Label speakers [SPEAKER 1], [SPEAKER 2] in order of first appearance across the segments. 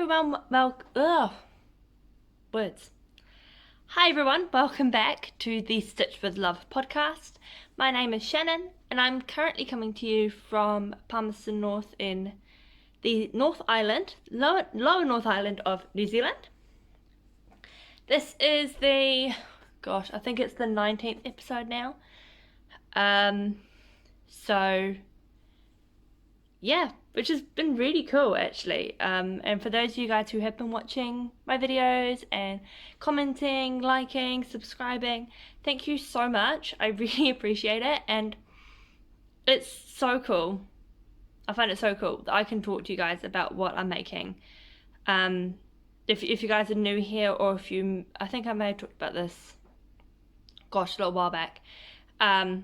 [SPEAKER 1] everyone, words. Hi everyone, welcome back to the Stitch with Love podcast. My name is Shannon and I'm currently coming to you from Palmerston North in the North Island, lower North Island of New Zealand. This is I think it's the 19th episode now. Which has been really cool actually. And for those of you guys who have been watching my videos and commenting, liking, subscribing, thank you so much. I really appreciate it, and it's so cool. I find it so cool that I can talk to you guys about what I'm making. If you guys are new here, or I think I may have talked about this, a little while back. I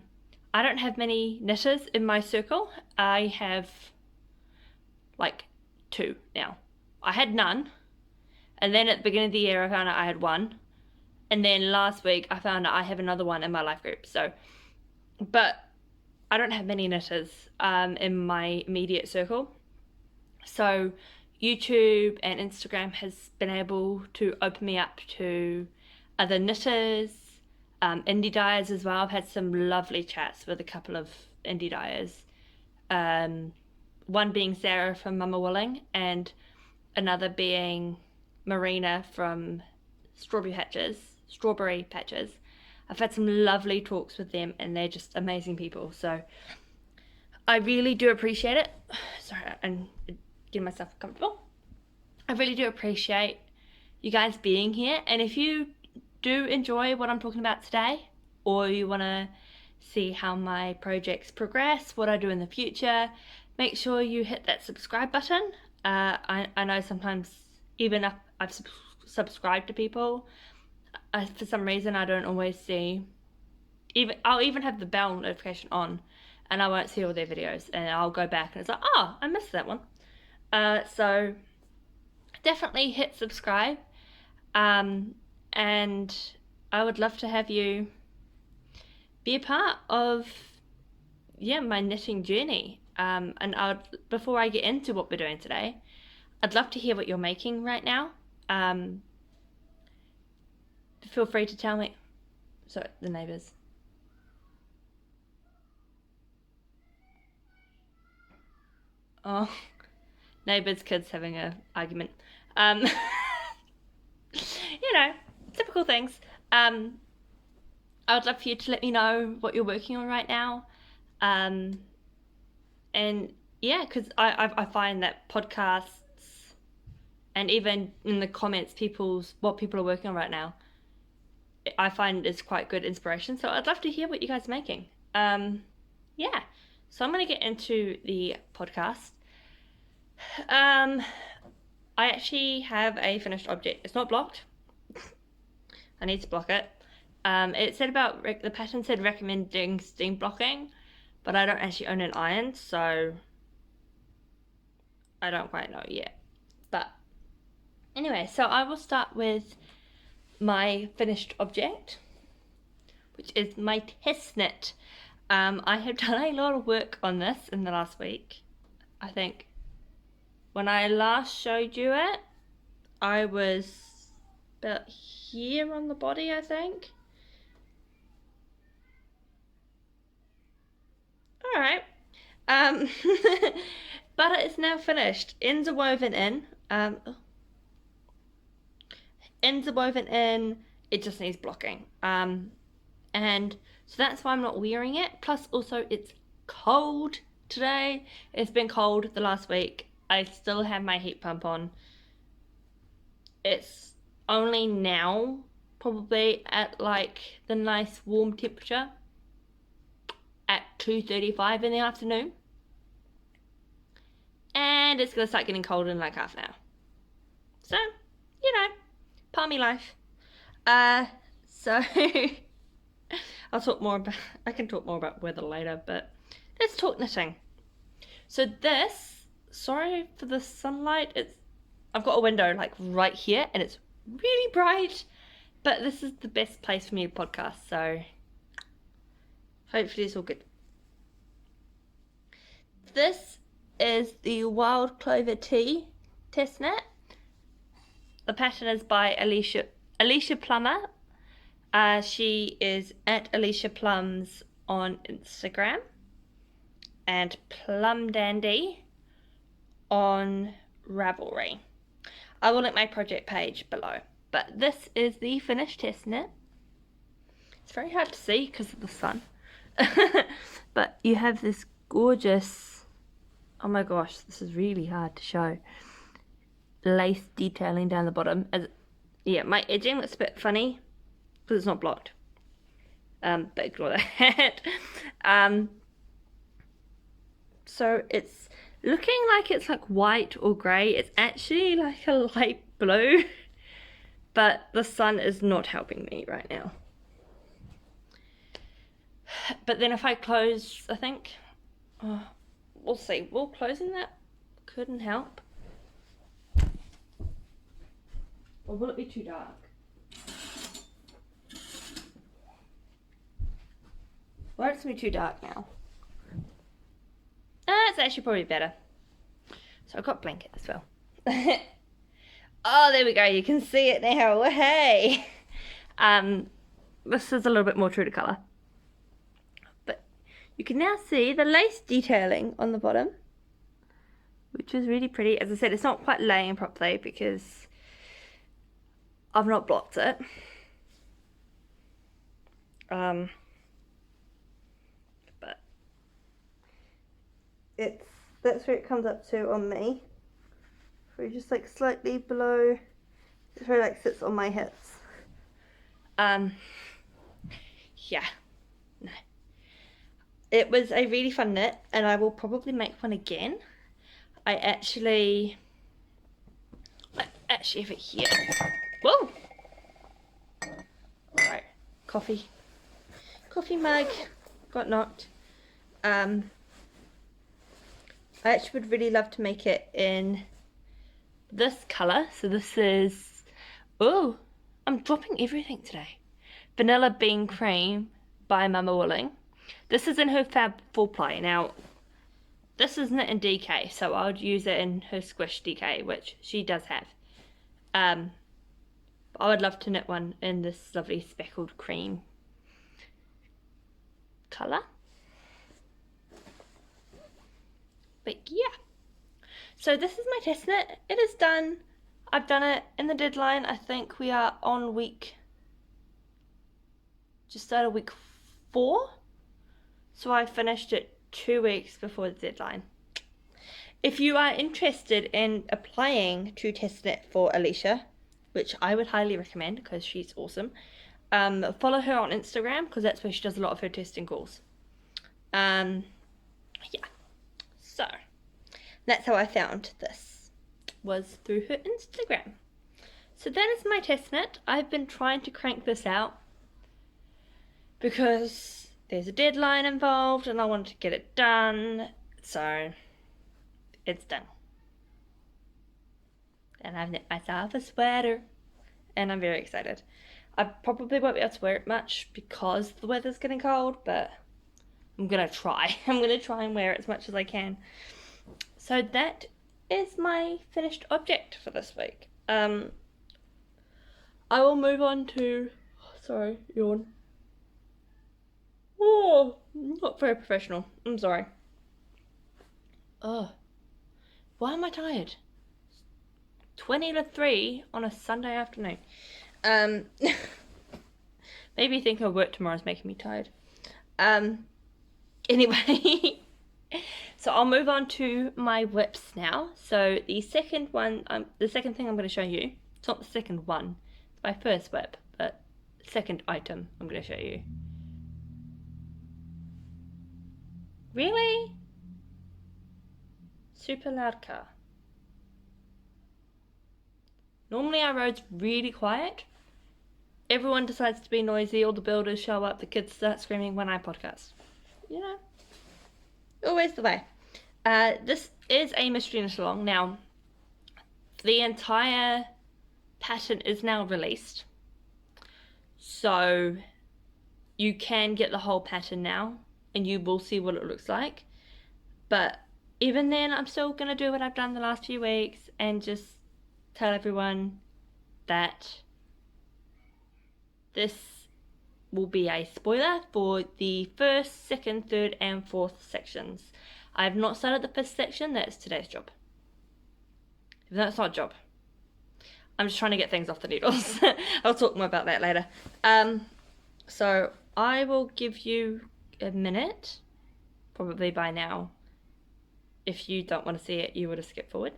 [SPEAKER 1] don't have many knitters in my circle. I have like 2 now. I had none, and then at the beginning of the year I found out I had 1, and then last week I found out I have another one in my life group. But I don't have many knitters in my immediate circle. So YouTube and Instagram has been able to open me up to other knitters, indie dyers as well. I've had some lovely chats with a couple of indie dyers. One being Sarah from Mama Willing, and another being Marina from Strawberry Patches. I've had some lovely talks with them, and they're just amazing people. So I really do appreciate it. Sorry, I'm getting myself comfortable. I really do appreciate you guys being here. And if you do enjoy what I'm talking about today, or you want to see how my projects progress, what I do in the future, make sure you hit that subscribe button. I know sometimes even if I've subscribed to people, for some reason I don't always see. I'll even have the bell notification on, and I won't see all their videos, and I'll go back and it's like, oh, I missed that one. So definitely hit subscribe, and I would love to have you be a part of my knitting journey. And before I get into what we're doing today, I'd love to hear what you're making right now. Feel free to tell me. Sorry, the neighbours. Oh, neighbours' kids having an argument. Typical things. I would love for you to let me know what you're working on right now. And yeah, because I find that podcasts, and even in the comments, what people are working on right now, I find is quite good inspiration. So I'd love to hear what you guys are making. So I'm going to get into the podcast. I actually have a finished object. It's not blocked. I need to block it. It said the pattern said recommending steam blocking, but I don't actually own an iron, so I don't quite know yet. But anyway, so I will start with my finished object, which is my test knit. I have done a lot of work on this in the last week. I think when I last showed you it, I was about here on the body, I think. Alright, but it is now finished. Ends are woven in. It just needs blocking. And so that's why I'm not wearing it. Plus also it's cold today. It's been cold the last week. I still have my heat pump on. It's only now probably at like the nice warm temperature at 2:35 in the afternoon, and it's gonna start getting cold in like half an hour. So palmy life. So I can talk more about weather later, but let's talk knitting. So sorry for the sunlight, I've got a window like right here and it's really bright, but this is the best place for me to podcast, so hopefully it's all good. This is the Wild Clover Tea test knit. The pattern is by Alicia Plummer. She is at Alicia Plums on Instagram, and Plum Dandy on Ravelry. I will link my project page below. But this is the finished test knit. It's very hard to see because of the sun. But you have this gorgeous, oh my gosh, this is really hard to show, lace detailing down the bottom. Yeah, my edging looks a bit funny because it's not blocked. But ignore that. So it's looking like it's like white or grey. It's actually like a light blue. But the sun is not helping me right now. But then if I close, I think, we'll see. Will closing that couldn't help? Or will it be too dark? Well, it's going to be too dark now. It's actually probably better. So I've got blanket as well. Oh, there we go. You can see it now. Hey. This is a little bit more true to colour. But you can now see the lace detailing on the bottom, which is really pretty. As I said, it's not quite laying properly because I've not blocked it. But that's where it comes up to on me. So just like slightly below, it's where it like sits on my hips. Yeah, no. It was a really fun knit, and I will probably make one again. I actually have it here. Whoa! Alright, coffee mug, got knocked. I actually would really love to make it in this colour. So this is, oh, I'm dropping everything today. Vanilla Bean Cream by Mama Willing. This is in her Fab Full Ply. Now, this is knit in DK, so I would use it in her Squish DK, which she does have. I would love to knit one in this lovely speckled cream colour. But yeah, so this is my test knit. It is done. I've done it in the deadline. I think we are on just started week 4. So I finished it 2 weeks before the deadline. If you are interested in applying to test knit for Alicia, which I would highly recommend because she's awesome, follow her on Instagram because that's where she does a lot of her testing calls. Yeah. So, that's how I found this, was through her Instagram. So that is my test knit. I've been trying to crank this out because there's a deadline involved and I wanted to get it done. So, it's done. And I've knit myself a sweater and I'm very excited. I probably won't be able to wear it much because the weather's getting cold, but I'm gonna try. I'm gonna try and wear it as much as I can. So that is my finished object for this week. I will move on to, sorry, yawn. Oh, not very professional. I'm sorry. Oh, why am I tired? 20 to 3 on a Sunday afternoon. Maybe thinking of work tomorrow is making me tired. Anyway, so I'll move on to my WIPs now. So the second one, the second thing I'm going to show you, it's not the second one, it's my first WIP, but second item I'm going to show you. Really? Super loud car. Normally our road's really quiet. Everyone decides to be noisy, all the builders show up, the kids start screaming when I podcast. You know, always the way. This is a mystery knit along. Now, the entire pattern is now released. So, you can get the whole pattern now, and you will see what it looks like. But even then, I'm still going to do what I've done the last few weeks, and just tell everyone that this will be a spoiler for the first, second, third and fourth sections. I have not started the fifth section. That's today's job. That's not a job. I'm just trying to get things off the needles. I'll talk more about that later. So I will give you a minute, probably by now. If you don't want to see it, you would have skipped forward.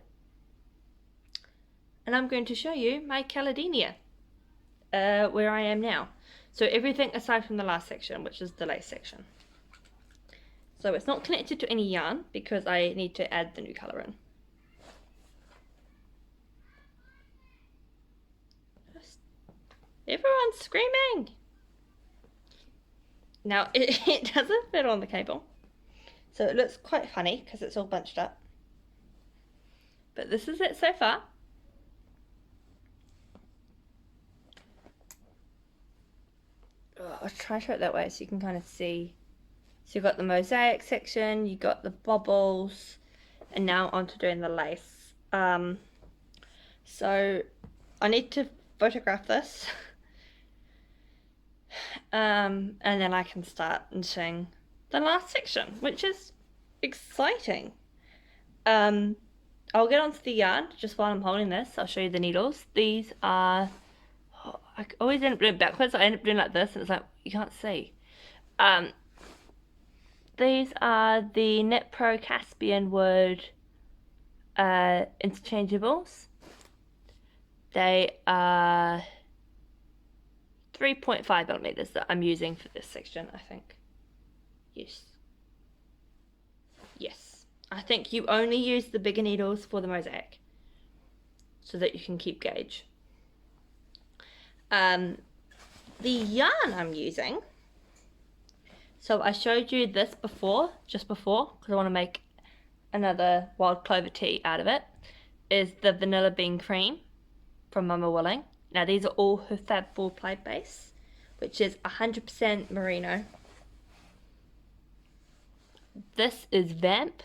[SPEAKER 1] And I'm going to show you my Caladenia, where I am now. So everything aside from the last section, which is the lace section. So it's not connected to any yarn because I need to add the new colour in. Everyone's screaming! Now, it doesn't fit on the cable. So it looks quite funny because it's all bunched up. But this is it so far. I'll try to show it that way so you can kind of see. So you've got the mosaic section, you got the bubbles, and now onto doing the lace. So I need to photograph this. And then I can start knitting the last section, which is exciting. I'll get onto the yarn just while I'm holding this. I'll show you the needles. These are, I always end up doing it backwards. I end up doing like this and it's like, you can't see. These are the Knit Pro Caspian Wood interchangeables. They are 3.5 millimeters that I'm using for this section, I think. Yes. Yes. I think you only use the bigger needles for the mosaic so that you can keep gauge. The yarn I'm using, so I showed you this before, just before, because I want to make another wild clover tea out of it, is the Vanilla Bean Cream from Mama Willing. Now these are all her Fab 4 ply base, which is 100% merino. This is Vamp.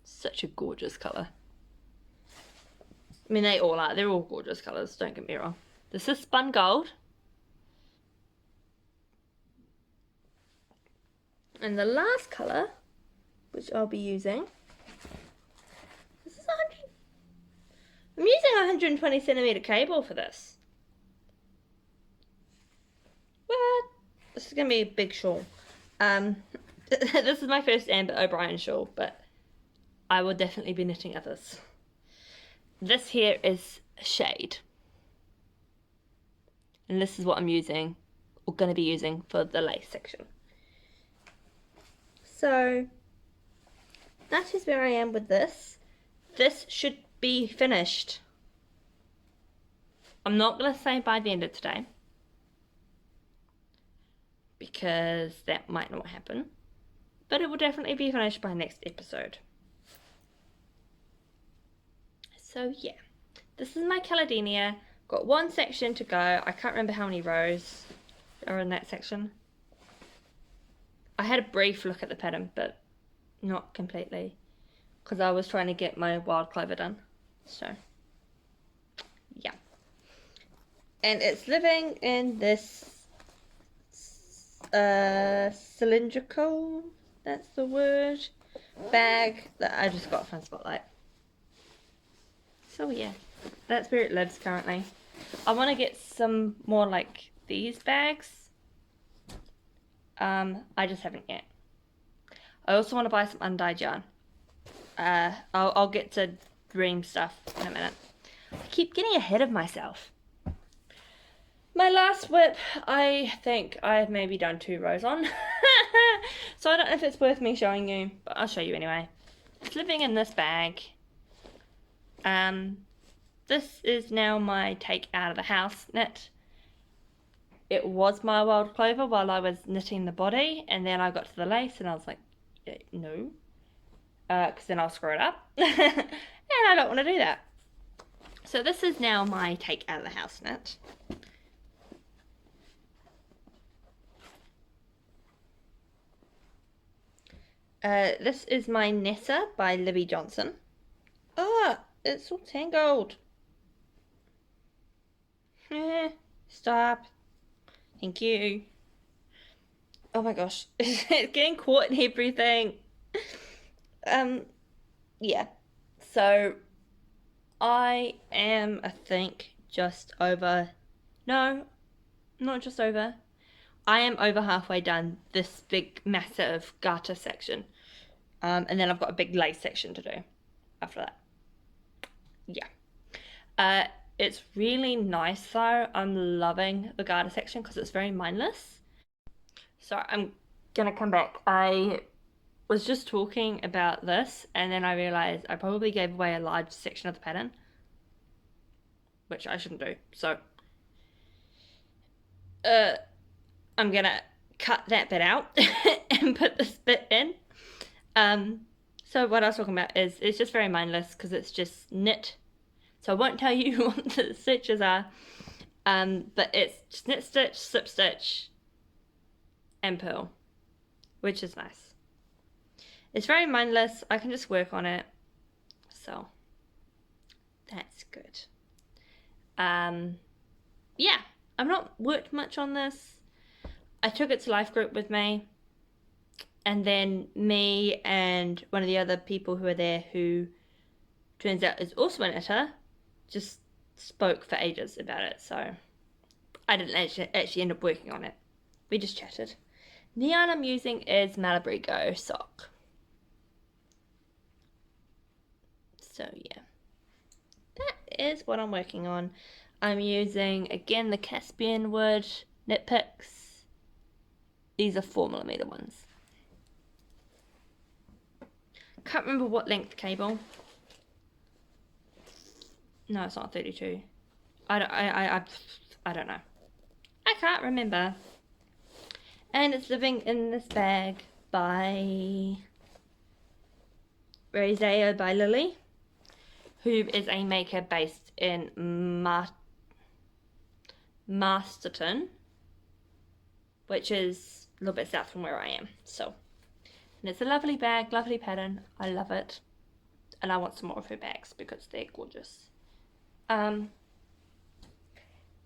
[SPEAKER 1] Such a gorgeous colour. I mean, they all are. They're all gorgeous colours, don't get me wrong. This is Spun Gold. And the last colour, which I'll be using, this is 100. I'm using a 120 centimetre cable for this. What? This is going to be a big shawl. This is my first Amber O'Brien shawl, but I will definitely be knitting others. This here is Shade. And this is what I'm using, or going to be using, for the lace section. So, that is where I am with this. This should be finished. I'm not going to say by the end of today, because that might not happen. But it will definitely be finished by next episode. So yeah, this is my Caladenia. Got one section to go. I can't remember how many rows are in that section. I had a brief look at the pattern, but not completely, because I was trying to get my wild clover done. So yeah, and it's living in this cylindrical, that's the word, bag that I just got from Spotlight. So yeah, that's where it lives currently. I want to get some more like these bags. I just haven't yet. I also want to buy some undyed yarn. I'll get to dream stuff in a minute. I keep getting ahead of myself. My last WIP, I think I've maybe done 2 rows on. So I don't know if it's worth me showing you, but I'll show you anyway. It's living in this bag. This is now my take out of the house knit. It was my wild clover while I was knitting the body, and then I got to the lace and I was like, no, because then I'll screw it up. And I don't want to do that. So this is now my take out of the house knit. This is my Nessa by Libby Johnson. Ah, it's all tangled. Stop. Thank you. Oh my gosh, it's getting caught in everything. Yeah. So I am, I think, just over. No, not just over. I am over halfway done this big, massive garter section. And then I've got a big lace section to do after that. Yeah. It's really nice though. I'm loving the garter section because it's very mindless. So I'm gonna come back. I was just talking about this and then I realized I probably gave away a large section of the pattern, which I shouldn't do. So I'm gonna cut that bit out and put this bit in. So what I was talking about is it's just very mindless because it's just knit. So I won't tell you what the stitches are, but it's just knit stitch, slip stitch, and purl, which is nice. It's very mindless. I can just work on it, so that's good. Yeah, I've not worked much on this. I took it to life group with me, and then me and one of the other people who are there, who turns out is also an knitter, just spoke for ages about it. So I didn't actually end up working on it. We just chatted. The yarn I'm using is Malibu Go sock. So yeah, that is what I'm working on. I'm using, again, the Caspian wood knit picks. These are 4mm ones. Can't remember what length cable. No, it's not 32. I don't know. I can't remember. And it's living in this bag by Roseo by Lily, who is a maker based in Masterton, which is a little bit south from where I am. So, and it's a lovely bag, lovely pattern. I love it, and I want some more of her bags because they're gorgeous.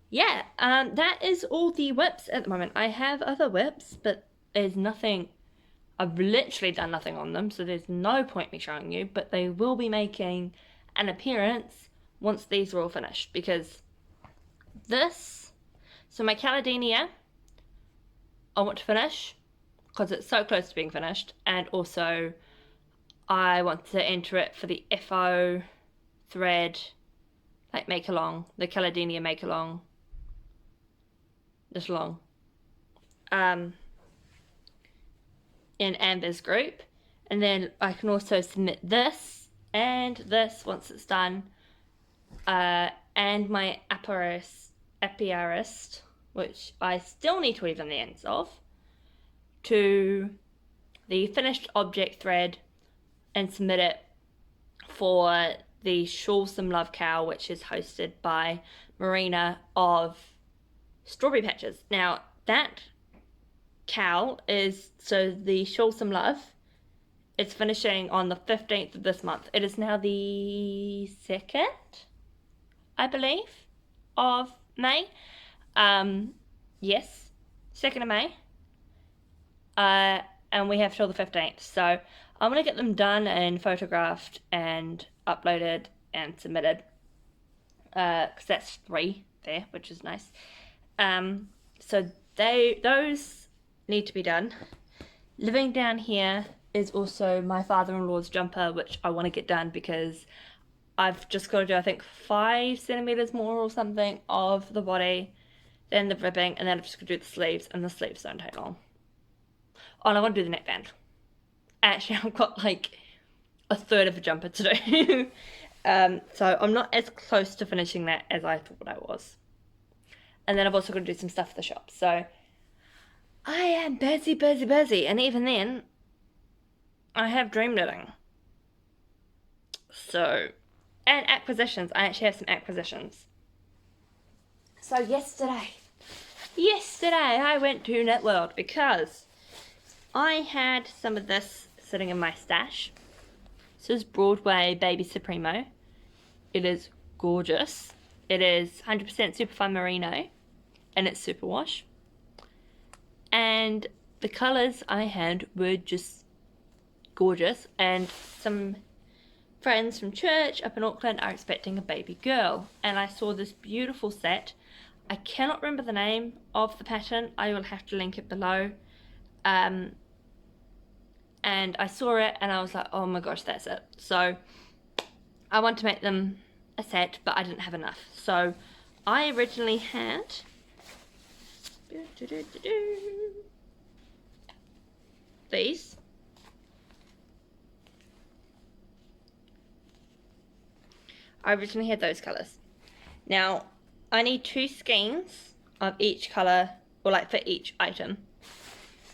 [SPEAKER 1] Yeah, that is all the WIPs at the moment. I have other WIPs, but there's nothing. I've literally done nothing on them, so there's no point me showing you, but they will be making an appearance once these are all finished, because this, so my Caladenia, I want to finish because it's so close to being finished, and also I want to enter it for the FO thread, like make along, the Caladenia make along, this long, in Amber's group, and then I can also submit this and this once it's done, and my apiarist, which I still need to weave on the ends of, to the finished object thread and submit it for the Shawl Some Love KAL, which is hosted by Marina of Strawberry Patches. Now that KAL is, so the Shawl Some Love, it's finishing on the 15th of this month. It is now the 2nd, I believe, of May. Yes, 2nd of May. And we have till the 15th. So I'm going to get them done and photographed and uploaded and submitted. Because that's 3 there, which is nice. So those need to be done. Living down here is also my father-in-law's jumper, which I want to get done because I've just got to do, I think, 5 centimeters more or something of the body, then the ribbing, and then I'm just going to do the sleeves, and the sleeves don't take long. Oh, and I want to do the neckband. Actually, I've got like a third of a jumper to do. So I'm not as close to finishing that as I thought I was. And then I've also got to do some stuff for the shop. So I am busy, busy, busy. And even then, I have dream knitting. So, and acquisitions. I actually have some acquisitions. So yesterday I went to Knit World because I had some of this sitting in my stash. This is Broadway Baby Supremo. It is gorgeous. It is 100% Superfine Merino, and it's Superwash. And the colours I had were just gorgeous, and some friends from church up in Auckland are expecting a baby girl, and I saw this beautiful set. I cannot remember the name of the pattern. I will have to link it below. And I saw it and I was like, oh my gosh, that's it. So I want to make them a set, but I didn't have enough. So I originally had these. I originally had those colours. Now, I need 2 skeins of each colour, or like for each item.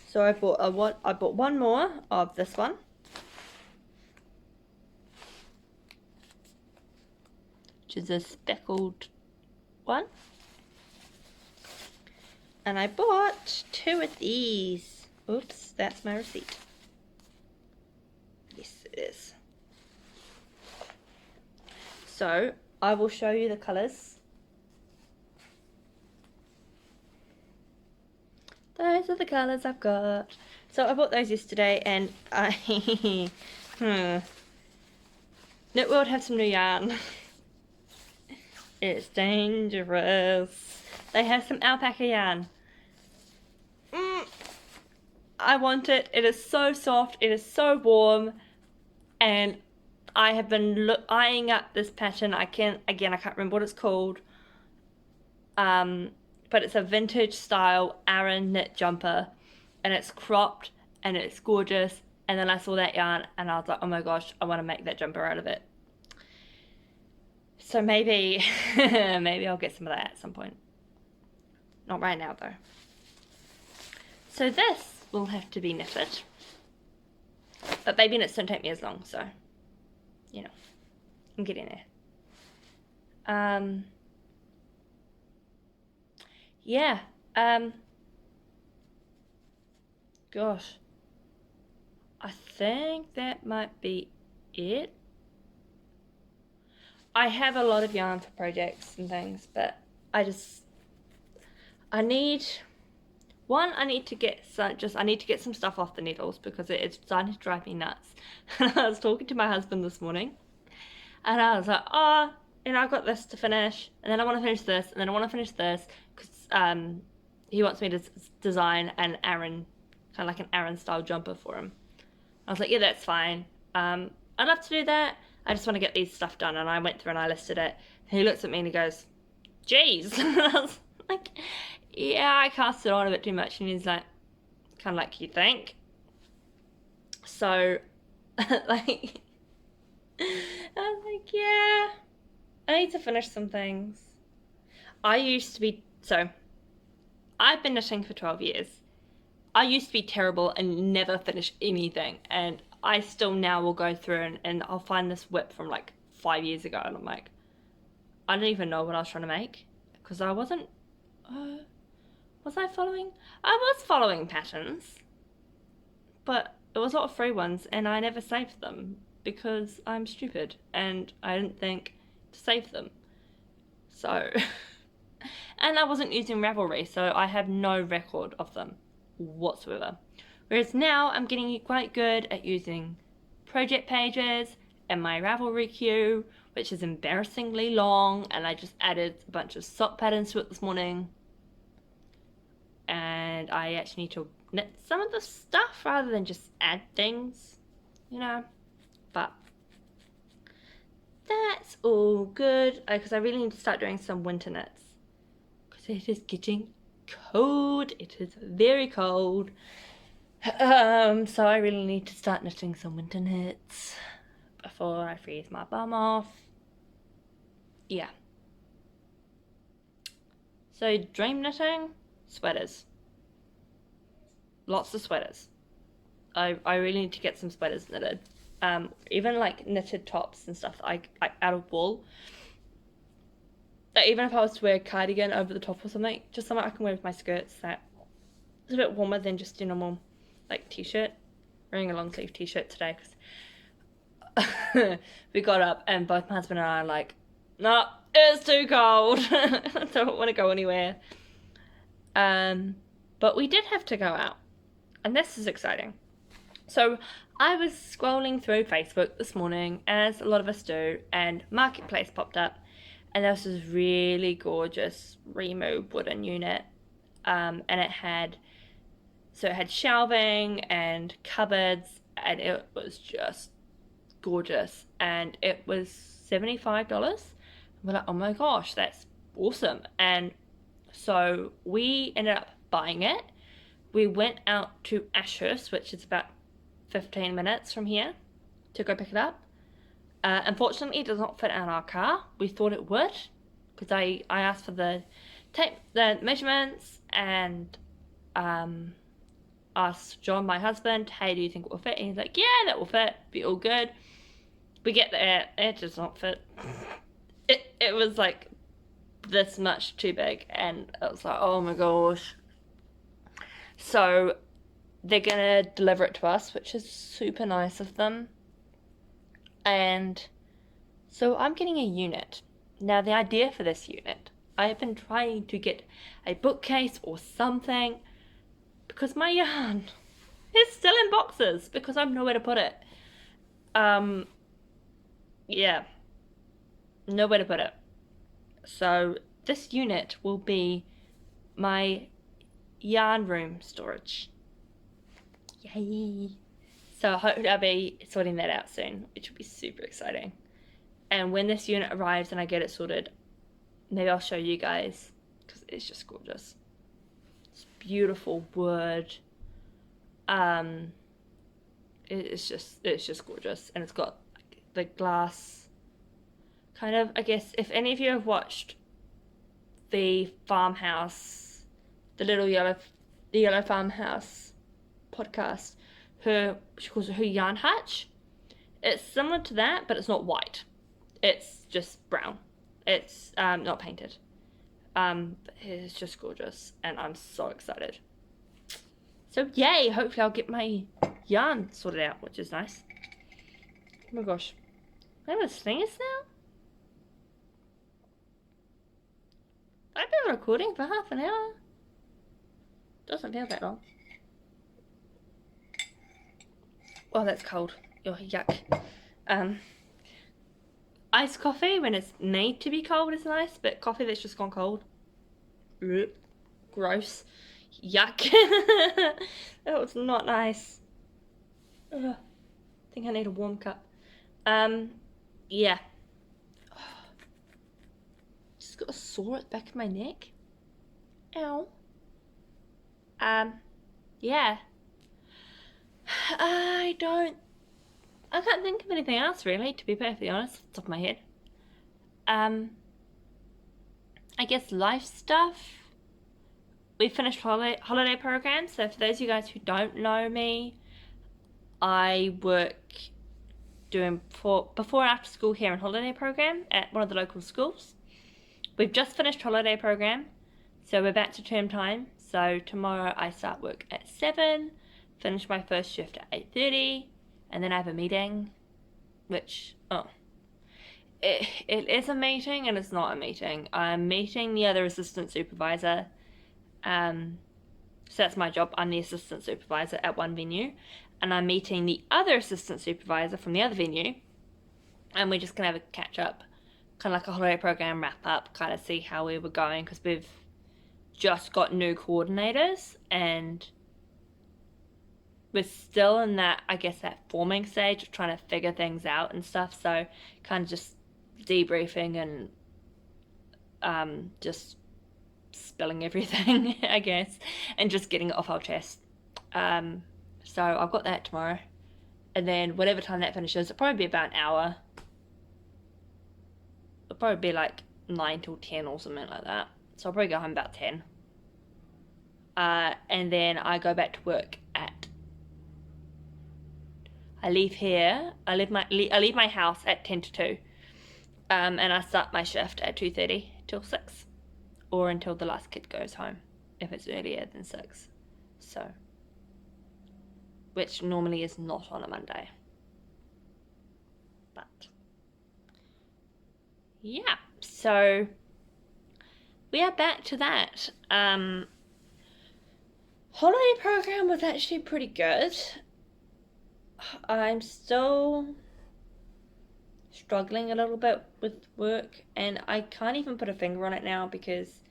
[SPEAKER 1] So I bought one more of this one. Which is a speckled one. And I bought 2 of these. Oops, that's my receipt. Yes, it is. So I will show you the colours. Those are the colours I've got. So I bought those yesterday, and I Knit World have some new yarn. It's dangerous. They have some alpaca yarn. I want it. It is so soft. It is so warm, and I have been eyeing up this pattern. I can't remember what it's called. But it's a vintage style Aran knit jumper, and it's cropped and it's gorgeous. And then I saw that yarn and I was like, oh my gosh, I want to make that jumper out of it. So maybe maybe I'll get some of that at some point. Not right now though. So this will have to be knitted, but baby knits don't take me as long, so you know, I'm getting there. Yeah, gosh, I think that might be it. I have a lot of yarn for projects and things, but I need to get some stuff off the needles because it's starting to drive me nuts. And I was talking to my husband this morning, and I was like, oh, you know, I've got this to finish, and then I want to finish this, and then I want to finish this, because he wants me to design an Aran, kind of like an Aran style jumper for him. I was like, yeah, that's fine. I'd love to do that. I just want to get these stuff done. And I went through and I listed it. And he looks at me and he goes, geez. And I was like, yeah, I cast it on a bit too much. And he's like, kind of like, you think? So, like, I was like, yeah, I need to finish some things. I've been knitting for 12 years. I used to be terrible and never finish anything, and I still now will go through and I'll find this WIP from like 5 years ago, and I'm like, I don't even know what I was trying to make, because I wasn't, was I following? I was following patterns, but it was a lot of free ones, and I never saved them because I'm stupid and I didn't think to save them. So, and I wasn't using Ravelry, so I have no record of them whatsoever. Whereas now I'm getting quite good at using project pages and my Ravelry queue, which is embarrassingly long, and I just added a bunch of sock patterns to it this morning. And I actually need to knit some of the stuff rather than just add things, you know. But that's all good, because I really need to start doing some winter knits, because it is getting cold. It is very cold. So I really need to start knitting some winter knits before I freeze my bum off. Yeah. So dream knitting, sweaters. Lots of sweaters. I really need to get some sweaters knitted. Even like knitted tops and stuff that I out of wool. That even if I was to wear a cardigan over the top or something, just something I can wear with my skirts that is a bit warmer than just a normal like t-shirt. Wearing a long sleeve t-shirt today because we got up and both my husband and I are like, no, it's too cold. I don't want to go anywhere. But we did have to go out, and this is exciting. So I was scrolling through Facebook this morning, as a lot of us do, and Marketplace popped up, and there was this really gorgeous Remu wooden unit, and it had shelving and cupboards, and it was just gorgeous, and it was $75. We're like, oh my gosh, that's awesome. And so we ended up buying it. We went out to Ashurst, which is about 15 minutes from here, to go pick it up. Unfortunately, it does not fit in our car. We thought it would, because I asked for the tape, the measurements, and asked John, my husband, hey, do you think it will fit? And he's like, yeah, that will fit, be all good. We get there, it does not fit. It was like this much too big, and I was like, oh my gosh. So they're gonna deliver it to us, which is super nice of them. And so I'm getting a unit. Now the idea for this unit, I have been trying to get a bookcase or something, because my yarn is still in boxes because I have nowhere to put it. Yeah, nowhere to put it. So this unit will be my yarn room storage. Yay! So I hope I'll be sorting that out soon, which will be super exciting. And when this unit arrives and I get it sorted, maybe I'll show you guys, because it's just gorgeous. It's beautiful wood. It's just gorgeous, and it's got the glass kind of, I guess, if any of you have watched the farmhouse, the yellow farmhouse podcast, she calls it her yarn hutch. It's similar to that, but it's not white. It's just brown. It's not painted. It's just gorgeous, and I'm so excited. So yay! Hopefully I'll get my yarn sorted out, which is nice. Oh my gosh, I have a stingers now. I've been recording for half an hour. Doesn't feel that long. Oh, that's cold. Oh, yuck. Iced coffee when it's made to be cold is nice, but coffee that's just gone cold, gross. Yuck. That was not nice. Ugh. I think I need a warm cup. Yeah. Just got a sore at the back of my neck. Ow. Yeah. I can't think of anything else really, to be perfectly honest, off the top of my head. I guess life stuff. We finished holiday program, so for those of you guys who don't know me, I work doing before and after school here in holiday program at one of the local schools. We've just finished holiday program, so we're back to term time. So tomorrow I start work at 7, finish my first shift at 8:30, and then I have a meeting, which, it is a meeting and it's not a meeting. I'm meeting the other assistant supervisor. So that's my job. I'm the assistant supervisor at one venue, and I'm meeting the other assistant supervisor from the other venue, and we're just gonna have a catch up, kind of like a holiday program wrap up, kind of see how we were going, because we've just got new coordinators and we're still in that, I guess, that forming stage of trying to figure things out and stuff. So kind of just debriefing and just spilling everything, I guess, and just getting it off our chest. So I've got that tomorrow, and then whatever time that finishes, it'll probably be about an hour. It'll probably be like 9 till 10 or something like that. So I'll probably go home about 10. And then I go back to work at, I leave my house at 10 to 2. And I start my shift at 2:30 till 6. Or until the last kid goes home, if it's earlier than 6. So, which normally is not on a Monday. But, yeah. So we are back to that. Holiday program was actually pretty good. I'm still struggling a little bit with work, and I can't even put a finger on it now because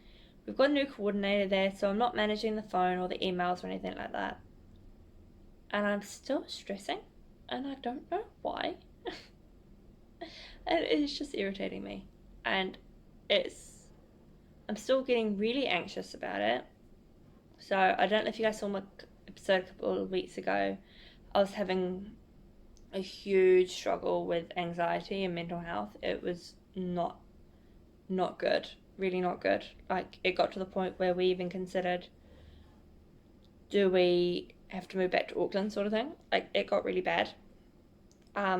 [SPEAKER 1] we've got a new coordinator there, so I'm not managing the phone or the emails or anything like that. And I'm still stressing, and I don't know why. And it's just irritating me. And I'm still getting really anxious about it. So I don't know if you guys saw my episode a couple of weeks ago. I was having a huge struggle with anxiety and mental health. It was not good, really not good. Like, it got to the point where we even considered, do we have to move back to Auckland, sort of thing. Like, it got really bad. I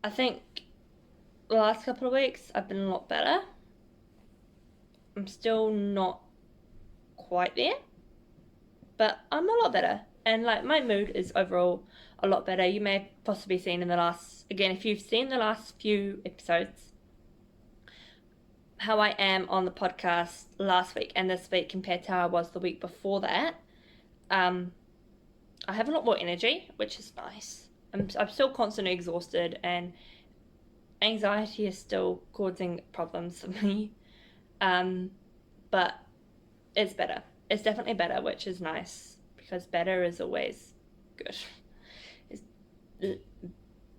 [SPEAKER 1] think the last couple of weeks I've been a lot better. I'm still not quite there, but I'm a lot better. And like, my mood is overall a lot better. You may have possibly seen in the last, again, if you've seen the last few episodes, how I am on the podcast last week and this week compared to how I was the week before that. I have a lot more energy, which is nice. I'm still constantly exhausted, and anxiety is still causing problems for me. But it's better. It's definitely better, which is nice, because better is always good.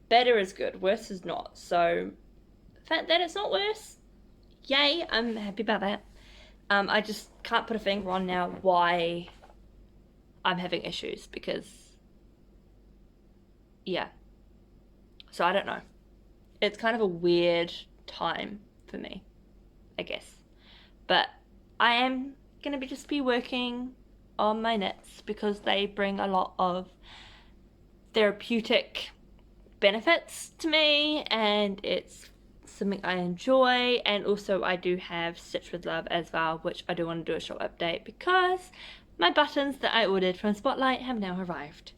[SPEAKER 1] Better is good, worse is not. So the fact that it's not worse, yay, I'm happy about that. I just can't put a finger on now why I'm having issues, because yeah. So I don't know. It's kind of a weird time for me, I guess. But I am going to just be working on my knits because they bring a lot of therapeutic benefits to me, and it's something I enjoy. And also I do have Stitch with Love as well, which I do want to do a short update because my buttons that I ordered from Spotlight have now arrived.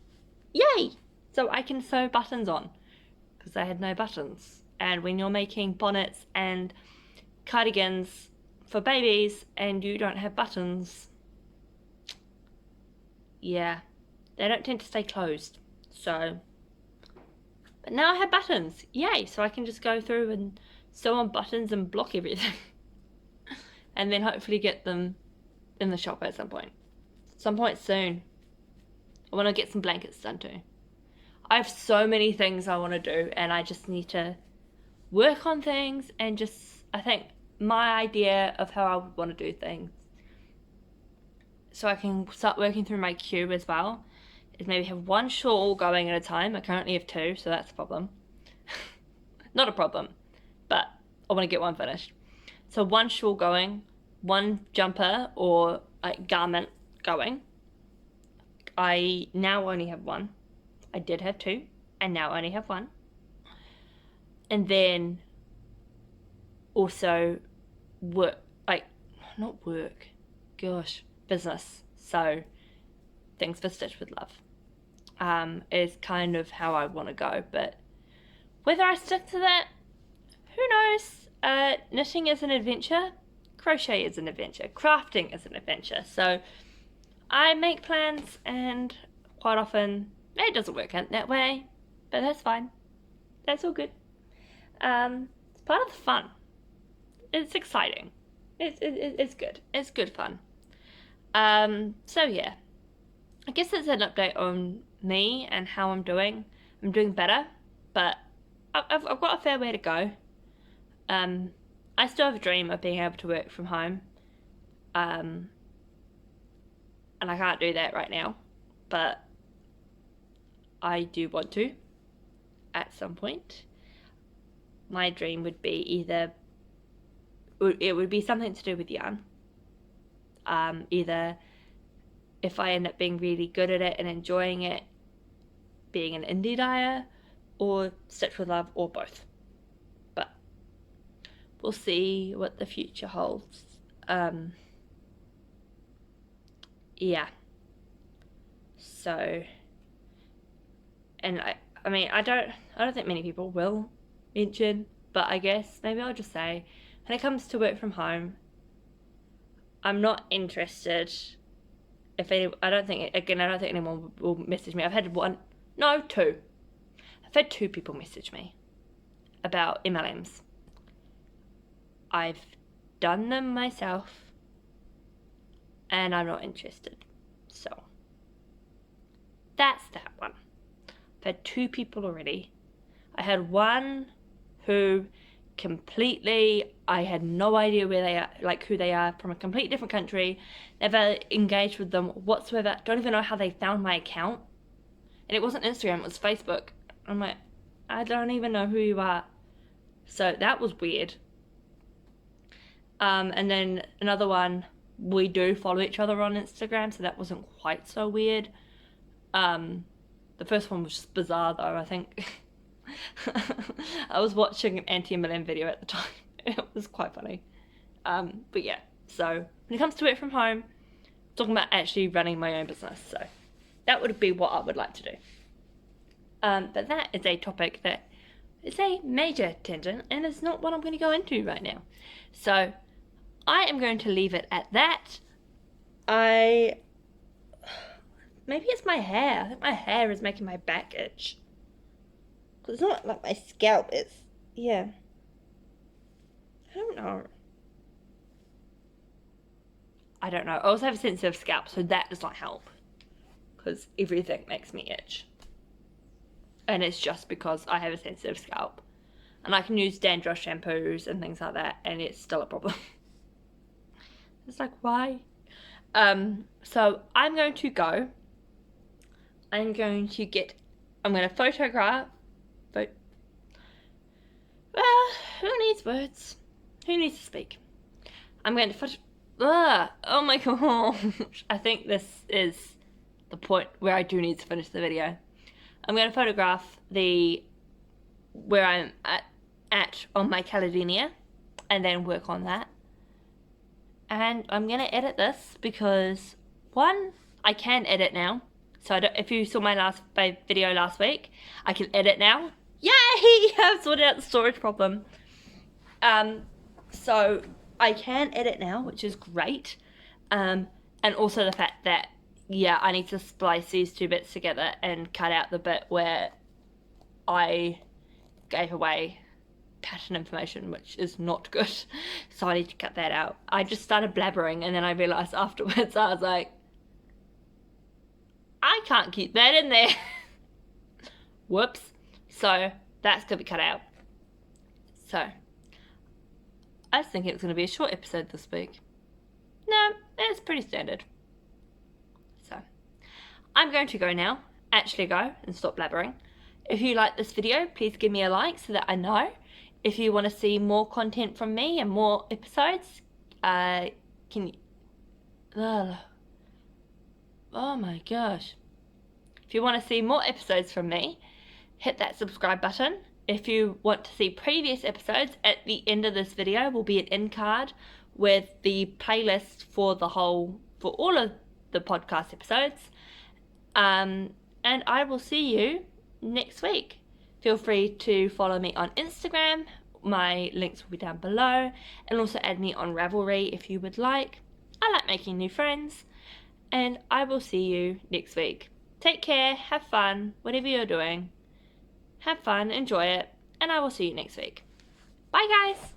[SPEAKER 1] Yay! So I can sew buttons on, because I had no buttons. And when you're making bonnets and cardigans for babies and you don't have buttons, yeah, they don't tend to stay closed. So, but now I have buttons, yay! So I can just go through and sew on buttons and block everything. And then hopefully get them in the shop at some point soon. I want to get some blankets done too. I have so many things I want to do, and I just need to work on things, and just, I think my idea of how I would want to do things, so I can start working through my queue as well, is maybe have one shawl going at a time. I currently have two, so that's a problem. Not a problem, but I want to get one finished. So one shawl going, one jumper or like garment going. I now only have one. I did have two, and now I only have one. And then also work, like, not work, gosh, business. So things for Stitch with Love is kind of how I want to go. But whether I stick to that, who knows? Knitting is an adventure. Crochet is an adventure. Crafting is an adventure. So I make plans, and quite often it doesn't work out that way, but that's fine. That's all good. It's part of the fun. It's exciting. It's good. It's good fun. So yeah, I guess that's an update on me and how I'm doing. I'm doing better, but I've got a fair way to go. I still have a dream of being able to work from home. And I can't do that right now, but I do want to at some point. My dream would be it would be something to do with yarn. Either if I end up being really good at it and enjoying it, being an indie dyer, or Stitch with Love, or both. But we'll see what the future holds. Yeah. So, and I mean, I don't think many people will mention but I guess maybe I'll just say, when it comes to work from home, I'm not interested. I don't think anyone will message me. I've had two. I've had two people message me about MLMs. I've done them myself, and I'm not interested. So that's that one. I've had two people already. I had one who I had no idea where they are, like who they are, from a completely different country. Never engaged with them whatsoever. Don't even know how they found my account. And it wasn't Instagram, it was Facebook. I'm like, I don't even know who you are. So that was weird. And then another one, we do follow each other on Instagram, so that wasn't quite so weird. The first one was just bizarre though, I think. I was watching an anti-MLM video at the time. It was quite funny. But yeah, so when it comes to it from home, I'm talking about actually running my own business, so that would be what I would like to do. But that is a topic that is a major tangent, and it's not what I'm going to go into right now. So I am going to leave it at that. Maybe it's my hair. I think my hair is making my back itch. It's not like my scalp, yeah. I don't know. I also have a sensitive scalp, so that does not help. Because everything makes me itch. And it's just because I have a sensitive scalp. And I can use dandruff shampoos and things like that, and it's still a problem. It's like, why? So I'm going to go. I'm going to photograph. Well, who needs words? Who needs to speak? I'm going to oh my gosh. I think this is the point where I do need to finish the video. I'm going to photograph where I'm at on my Caledonia, and then work on that. And I'm going to edit this because, one, I can edit now. So if you saw my last video last week, I can edit now. Yay! I've sorted out the storage problem. So I can edit now, which is great. And also the fact that, yeah, I need to splice these two bits together and cut out the bit where I gave away pattern information, which is not good. So I need to cut that out. I just started blabbering, and then I realised afterwards, I was like, I can't keep that in there. Whoops. So that's going to be cut out. So I was thinking it was going to be a short episode this week. No, it's pretty standard. So I'm going to go now. Actually go and stop blabbering. If you like this video, please give me a like so that I know. If you want to see more content from me and more episodes, oh my gosh. If you want to see more episodes from me, hit that subscribe button. If you want to see previous episodes, at the end of this video will be an end card with the playlist for all of the podcast episodes. And I will see you next week. Feel free to follow me on Instagram. My links will be down below. And also add me on Ravelry if you would like. I like making new friends. And I will see you next week. Take care, have fun, whatever you're doing. Have fun, enjoy it, and I will see you next week. Bye guys!